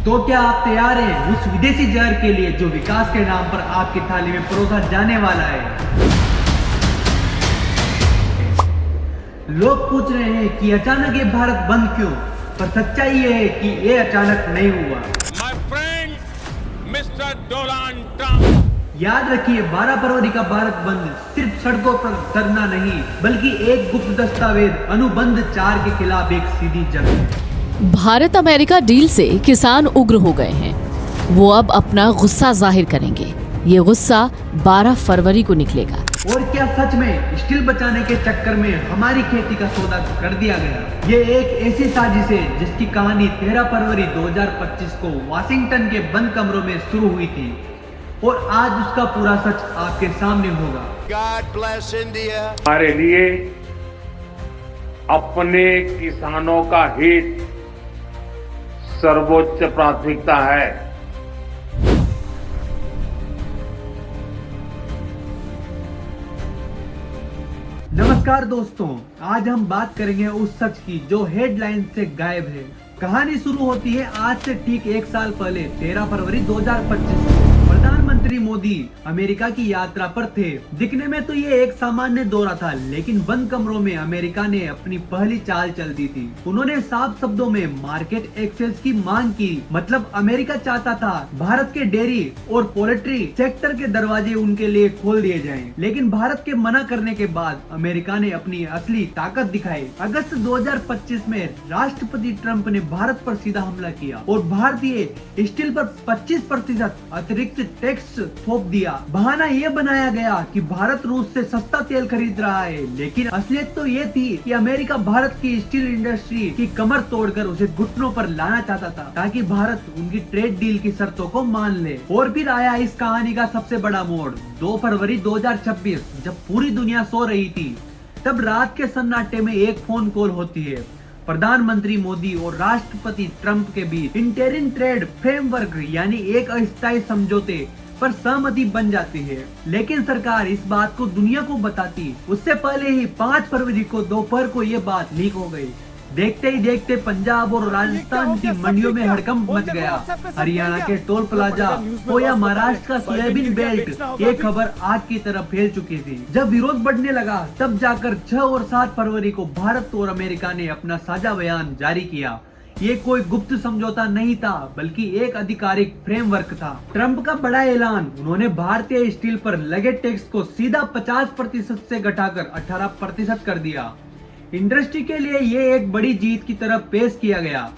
तो क्या आप तैयार हैं उस विदेशी जहर के लिए जो विकास के नाम पर आपकी थाली में परोसा जाने वाला है? लोग पूछ रहे हैं कि अचानक ये भारत बंद क्यों, पर सच्चाई ये है कि ये अचानक नहीं हुआ। My friend mister Donald Trump, याद रखिए, 12 फरवरी का भारत बंद सिर्फ सड़कों पर धरना नहीं, बल्कि एक गुप्त दस्तावेज अनुबंध 4 के खिलाफ एक सीधी जंग है। भारत अमेरिका डील से किसान उग्र हो गए हैं। वो अब अपना गुस्सा जाहिर करेंगे। ये गुस्सा 12 फरवरी को निकलेगा। और क्या सच में स्टील बचाने के चक्कर में हमारी खेती का सौदा कर दिया गया? ये एक ऐसी साजिश है जिसकी कहानी 13 फरवरी 2025 को वाशिंगटन के बंद कमरों में शुरू हुई थी और आज उसका पूरा सच आपके सामने होगा। God bless India. हमारे लिए अपने किसानों का हित सर्वोच्च प्राथमिकता है। नमस्कार दोस्तों, आज हम बात करेंगे उस सच की जो हेडलाइन से गायब है। कहानी शुरू होती है आज से ठीक 1 साल पहले 13 फरवरी 2025 को। प्रधानमंत्री मोदी अमेरिका की यात्रा पर थे। दिखने में तो ये एक सामान्य दौरा था, लेकिन बंद कमरों में अमेरिका ने अपनी पहली चाल चल दी थी। उन्होंने साफ शब्दों में मार्केट एक्सेस की मांग की। मतलब अमेरिका चाहता था भारत के डेयरी और पोल्ट्री सेक्टर के दरवाजे उनके लिए खोल दिए जाएं। लेकिन भारत के मना करने के बाद अमेरिका ने अपनी असली ताकत दिखाई। अगस्त 2025 में राष्ट्रपति ट्रंप ने भारत पर सीधा हमला किया और भारतीय स्टील पर 25% अतिरिक्त टैक्स थोप दिया। बहाना ये बनाया गया कि भारत रूस से सस्ता तेल खरीद रहा है, लेकिन असलियत तो ये थी कि अमेरिका भारत की स्टील इंडस्ट्री की कमर तोड़कर उसे घुटनों पर लाना चाहता था, ताकि भारत उनकी ट्रेड डील की शर्तों को मान ले। और फिर आया इस कहानी का सबसे बड़ा मोड़। 2 फरवरी 2026, जब पूरी दुनिया सो रही थी, तब रात के सन्नाटे में एक फोन कॉल होती है। प्रधानमंत्री मोदी और राष्ट्रपति ट्रंप के बीच इंटरिम ट्रेड फ्रेमवर्क यानी एक अस्थायी समझौते पर सहमति बन जाती है। लेकिन सरकार इस बात को दुनिया को बताती उससे पहले ही 5 फरवरी को दोपहर को ये बात लीक हो गई। देखते ही देखते पंजाब और राजस्थान की मंडियों में हड़कंप मच गया। हरियाणा के टोल प्लाजा हो या महाराष्ट्र का सोयाबीन बेल्ट, ये खबर आग की तरह फैल चुकी थी। जब विरोध बढ़ने लगा, तब जाकर 6 और 7 फरवरी को भारत और अमेरिका ने अपना साझा बयान जारी किया। ये कोई गुप्त समझौता नहीं था, बल्कि एक आधिकारिक फ्रेमवर्क था। ट्रंप का बड़ा ऐलान, उन्होंने भारतीय स्टील पर लगे टैक्स को सीधा 50% से घटाकर 18% कर दिया। इंडस्ट्री के लिए ये एक बड़ी जीत की तरह पेश किया गया,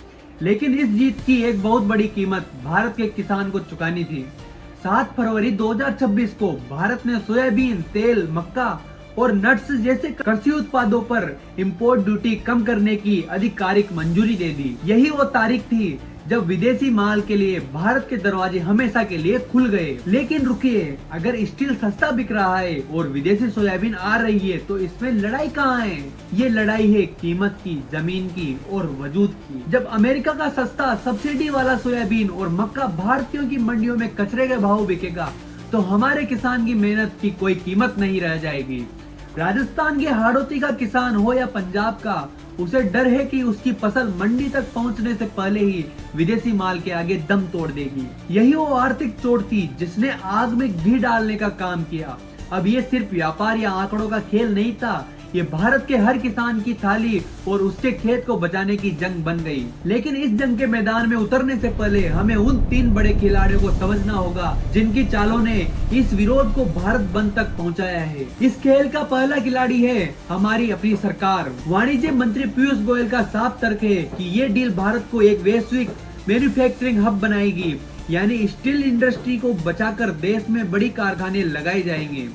लेकिन इस जीत की एक बहुत बड़ी कीमत भारत के किसान को चुकानी थी। 7 फरवरी 2026 को भारत ने सोयाबीन, तेल, मक्का और नट्स जैसे कृषि उत्पादों पर इंपोर्ट ड्यूटी कम करने की आधिकारिक मंजूरी दे दी। यही वो तारीख थी जब विदेशी माल के लिए भारत के दरवाजे हमेशा के लिए खुल गए। लेकिन रुकिए, अगर स्टील सस्ता बिक रहा है और विदेशी सोयाबीन आ रही है, तो इसमें लड़ाई कहाँ है? ये लड़ाई है कीमत की, जमीन की और वजूद की। जब अमेरिका का सस्ता सब्सिडी वाला सोयाबीन और मक्का भारतीयों की मंडियों में कचरे के भाव बिकेगा, तो हमारे किसान की मेहनत की कोई कीमत नहीं रह जाएगी। राजस्थान के हाड़ौती का किसान हो या पंजाब का, उसे डर है कि उसकी फसल मंडी तक पहुंचने से पहले ही विदेशी माल के आगे दम तोड़ देगी। यही वो आर्थिक चोट थी जिसने आग में घी डालने का काम किया। अब ये सिर्फ व्यापार या आंकड़ों का खेल नहीं था, ये भारत के हर किसान की थाली और उसके खेत को बचाने की जंग बन गई। लेकिन इस जंग के मैदान में उतरने से पहले हमें उन 3 बड़े खिलाड़ियों को समझना होगा जिनकी चालों ने इस विरोध को भारत बंद तक पहुंचाया है। इस खेल का पहला खिलाड़ी है हमारी अपनी सरकार। वाणिज्य मंत्री पीयूष गोयल का साफ तर्क है कि ये डील भारत को एक वैश्विक मैन्युफैक्चरिंग हब बनाएगी, यानी स्टील इंडस्ट्री को बचाकर देश में बड़ी कारखाने लगाए जाएंगे।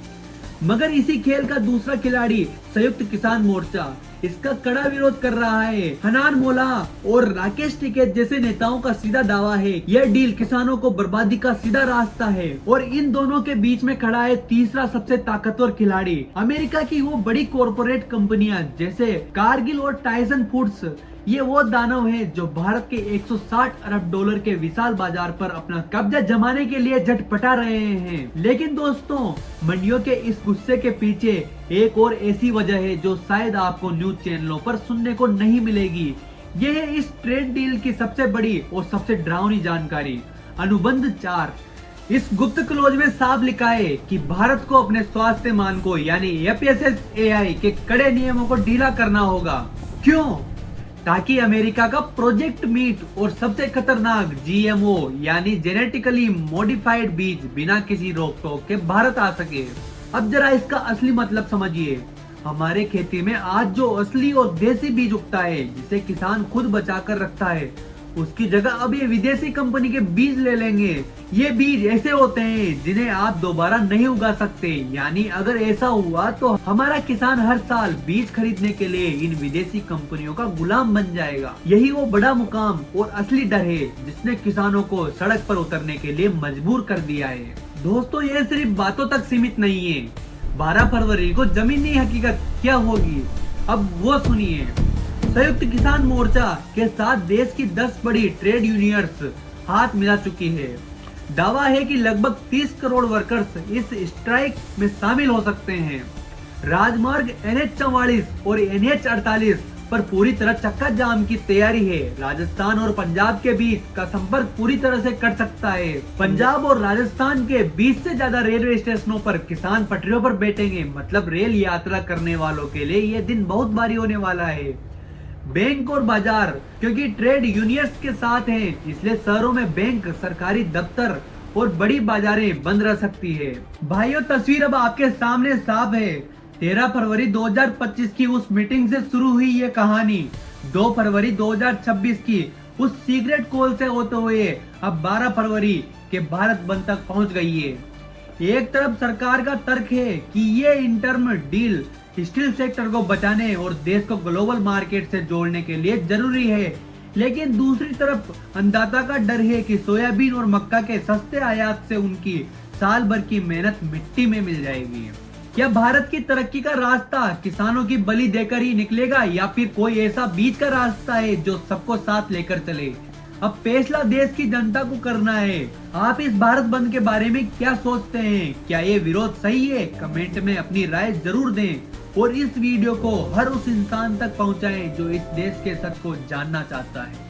मगर इसी खेल का दूसरा खिलाड़ी संयुक्त किसान मोर्चा, इसका कड़ा विरोध कर रहा है। हनान मोला और राकेश टिकैत जैसे नेताओं का सीधा दावा है यह डील किसानों को बर्बादी का सीधा रास्ता है। और इन दोनों के बीच में खड़ा है तीसरा सबसे ताकतवर खिलाड़ी, अमेरिका की वो बड़ी कॉरपोरेट कंपनियां जैसे कारगिल और टाइसन फूड्स। ये वो दानव हैं जो भारत के 160 अरब डॉलर के विशाल बाजार पर अपना कब्जा जमाने के लिए झटपटा रहे हैं। लेकिन दोस्तों, मंडियों के इस गुस्से के पीछे एक और ऐसी वजह है जो शायद आपको न्यूज चैनलों पर सुनने को नहीं मिलेगी। यह है इस ट्रेड डील की सबसे बड़ी और सबसे डरावनी जानकारी। अनुबंध 4। इस गुप्त क्लोज में साफ लिखा है कि भारत को अपने स्वास्थ्य मानकों यानी FSSAI के कड़े नियमों को ढीला करना होगा। क्यों? ताकि अमेरिका का प्रोजेक्ट मीट और सबसे खतरनाक GMO यानी जेनेटिकली मॉडिफाइड बीज बिना किसी रोक टोक के भारत आ सके। अब जरा इसका असली मतलब समझिए। हमारे खेती में आज जो असली और देसी बीज उगता है, जिसे किसान खुद बचा कर रखता है, उसकी जगह अब ये विदेशी कंपनी के बीज ले लेंगे। ये बीज ऐसे होते हैं जिन्हें आप दोबारा नहीं उगा सकते। यानी अगर ऐसा हुआ तो हमारा किसान हर साल बीज खरीदने के लिए इन विदेशी कंपनियों का गुलाम बन जाएगा। यही वो बड़ा मुकाम और असली डर है जिसने किसानों को सड़क पर उतरने के लिए मजबूर कर दिया है। दोस्तों, ये सिर्फ बातों तक सीमित नहीं है। 12 फरवरी को जमीनी हकीकत क्या होगी, अब वो सुनिए। संयुक्त किसान मोर्चा के साथ देश की 10 बड़ी ट्रेड यूनियंस हाथ मिला चुकी है। दावा है कि लगभग 30 करोड़ वर्कर्स इस स्ट्राइक में शामिल हो सकते हैं। राजमार्ग NH44 और NH48 पर पूरी तरह चक्का जाम की तैयारी है। राजस्थान और पंजाब के बीच का संपर्क पूरी तरह से कट सकता है। पंजाब और राजस्थान के 20 से ज्यादा रेलवे स्टेशनों पर किसान पटरियों पर बैठेंगे। मतलब रेल यात्रा करने वालों के लिए यह दिन बहुत भारी होने वाला है। बैंक और बाजार, क्योंकि ट्रेड यूनियंस के साथ हैं, इसलिए शहरों में बैंक, सरकारी दफ्तर और बड़ी बाजारें बंद रह सकती है। भाइयों, तस्वीर अब आपके सामने साफ है। 13 फरवरी 2025 की उस मीटिंग से शुरू हुई ये कहानी 2 फरवरी 2026 की उस सीक्रेट कॉल से होते हुए अब 12 फरवरी के भारत बंद तक पहुंच गई है। एक तरफ सरकार का तर्क है कि ये इंटर्म डील स्टील सेक्टर को बचाने और देश को ग्लोबल मार्केट से जोड़ने के लिए जरूरी है, लेकिन दूसरी तरफ अन्नदाता का डर है कि सोयाबीन और मक्का के सस्ते आयात से उनकी साल भर की मेहनत मिट्टी में मिल जाएगी। क्या भारत की तरक्की का रास्ता किसानों की बलि देकर ही निकलेगा, या फिर कोई ऐसा बीच का रास्ता है जो सबको साथ लेकर चले? अब फैसला देश की जनता को करना है। आप इस भारत बंद के बारे में क्या सोचते हैं? क्या ये विरोध सही है? कमेंट में अपनी राय जरूर दें और इस वीडियो को हर उस इंसान तक पहुंचाएं जो इस देश के सच को जानना चाहता है।